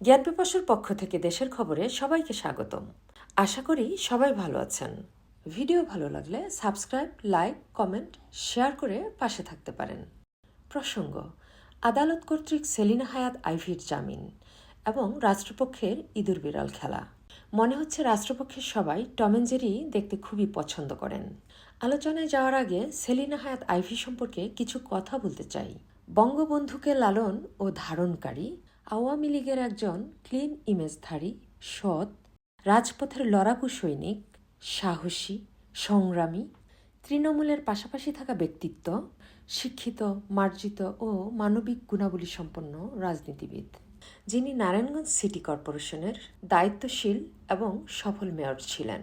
জ্ঞানপিপাসুর পক্ষ থেকে দেশের খবরে সবাইকে স্বাগতম। আশা করি সবাই ভালো আছেন। ভিডিও ভালো লাগলে সাবস্ক্রাইব, লাইক, কমেন্ট, শেয়ার করে পাশে থাকতে পারেন। প্রসঙ্গ: আদালত কর্তৃক সেলিনা হায়াৎ আইভীর জামিন এবং রাষ্ট্রপক্ষের ইঁদুর বিড়াল খেলা। মনে হচ্ছে রাষ্ট্রপক্ষের সবাই টম অ্যান্ড জেরি দেখতে খুবই পছন্দ করেন। আলোচনায় যাওয়ার আগে সেলিনা হায়াৎ আইভী সম্পর্কে কিছু কথা বলতে চাই। বঙ্গবন্ধুকে লালন ও ধারণকারী, আওয়ামী লীগের একজন ক্লিন ইমেজধারী, সৎ, রাজপথের লড়াকু সৈনিক, সাহসী, সংগ্রামী, তৃণমূলের পাশাপাশি থাকা ব্যক্তিত্ব, শিক্ষিত, মার্জিত ও মানবিক গুণাবলী সম্পন্ন রাজনীতিবিদ, যিনি নারায়ণগঞ্জ সিটি কর্পোরেশনের দায়িত্বশীল এবং সফল মেয়র ছিলেন।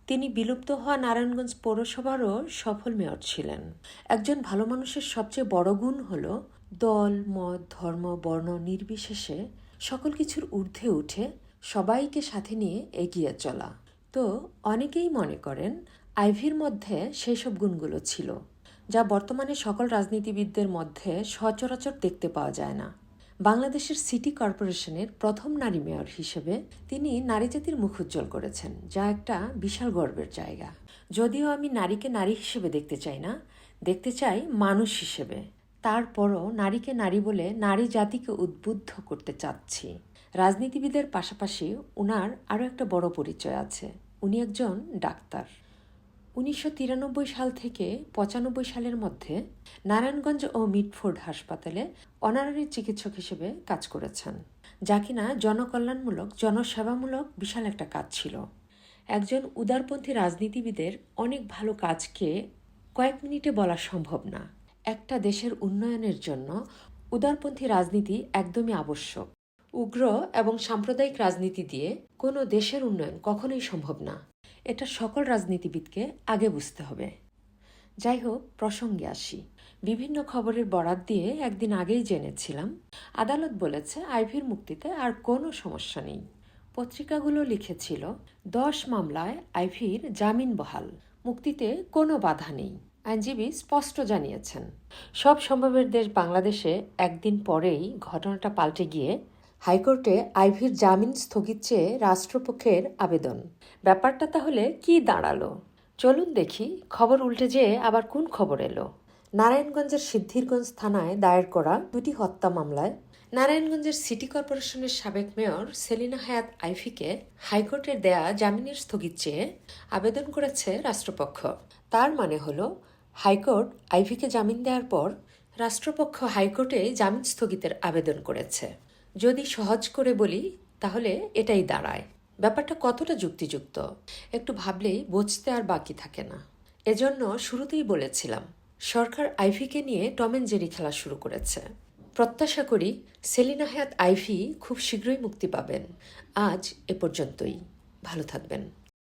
তিনি বিলুপ্ত হওয়া নারায়ণগঞ্জ পৌরসভারও সফল মেয়র ছিলেন। একজন ভালো মানুষের সবচেয়ে বড় গুণ হল দল, মত, ধর্ম, বর্ণ নির্বিশেষে সকল কিছুর ঊর্ধ্বে উঠে সবাইকে সাথে নিয়ে এগিয়ে চলা। তো অনেকেই মনে করেন আইভীর মধ্যে সেই সব গুণগুলো ছিল, যা বর্তমানে সকল রাজনীতিবিদদের মধ্যে সচরাচর দেখতে পাওয়া যায় না। বাংলাদেশের সিটি কর্পোরেশনের প্রথম নারী মেয়র হিসেবে তিনি নারী জাতির মুখ উজ্জ্বল করেছেন, যা একটা বিশাল গর্বের জায়গা। যদিও আমি নারীকে নারী হিসেবে দেখতে চাই না, দেখতে চাই মানুষ হিসেবে। তারপরও নারীকে নারী বলে নারী জাতিকে উদ্বুদ্ধ করতে চাচ্ছি। রাজনীতিবিদের পাশাপাশি উনার আরও একটা বড় পরিচয় আছে। উনি একজন ডাক্তার। 1993 সাল থেকে 95 সালের মধ্যে নারায়ণগঞ্জ ও মিটফোর্ড হাসপাতালে অনারারি চিকিৎসক হিসেবে কাজ করেছেন, যা কিনা জনকল্যাণমূলক, জনসেবামূলক বিশাল একটা কাজ ছিল। একজন উদারপন্থী রাজনীতিবিদের অনেক ভালো কাজকে কয়েক মিনিটে বলা সম্ভব না। একটা দেশের উন্নয়নের জন্য উদারপন্থী রাজনীতি একদমই আবশ্যক। উগ্র এবং সাম্প্রদায়িক রাজনীতি দিয়ে কোনো দেশের উন্নয়ন কখনোই সম্ভব না। এটা সকল রাজনীতিবিদকে আগে বুঝতে হবে। যাই হোক, প্রসঙ্গে আসি। বিভিন্ন খবরের বরাত দিয়ে একদিন আগেই জেনেছিলাম আদালত বলেছে আইভীর মুক্তিতে আর কোনো সমস্যা নেই। পত্রিকাগুলো লিখেছিল 10 মামলায় আইভীর জামিন বহাল, মুক্তিতে কোনো বাধা নেই। আইনজীবী স্পষ্ট জানিয়েছেন। সব সম্ভবের দেশ বাংলাদেশে একদিন পরেই ঘটনাটা পাল্টে গিয়ে হাইকোর্টে আইভীর জামিন স্থগিত চেয়ে রাষ্ট্রপক্ষের আবেদন। ব্যাপারটা তাহলে কি দাঁড়ালো? চলুন দেখি খবর উল্টে যেয়ে আবার কোন খবর এলো। নারায়ণগঞ্জের সিদ্ধিরগঞ্জ থানায় দায়ের করা 2টি হত্যা মামলায় নারায়ণগঞ্জের সিটি কর্পোরেশনের সাবেক মেয়র সেলিনা হায়াৎ আইভীকে হাইকোর্টের দেয়া জামিনের স্থগিত চেয়ে আবেদন করেছে রাষ্ট্রপক্ষ। তার মানে হলো হাইকোর্ট আইভীকে জামিন দেওয়ার পর রাষ্ট্রপক্ষ হাইকোর্টে জামিন স্থগিতের আবেদন করেছে। যদি সহজ করে বলি তাহলে এটাই দাঁড়ায়। ব্যাপারটা কতটা যুক্তিযুক্ত একটু ভাবলেই বুঝতে আর বাকি থাকে না। এজন্য শুরুতেই বলেছিলাম সরকার আইভীকে নিয়ে টম অ্যান্ড জেরি খেলা শুরু করেছে। প্রত্যাশা করি সেলিনা হায়াৎ আইভী খুব শীঘ্রই মুক্তি পাবেন। আজ এ পর্যন্তই। ভালো থাকবেন।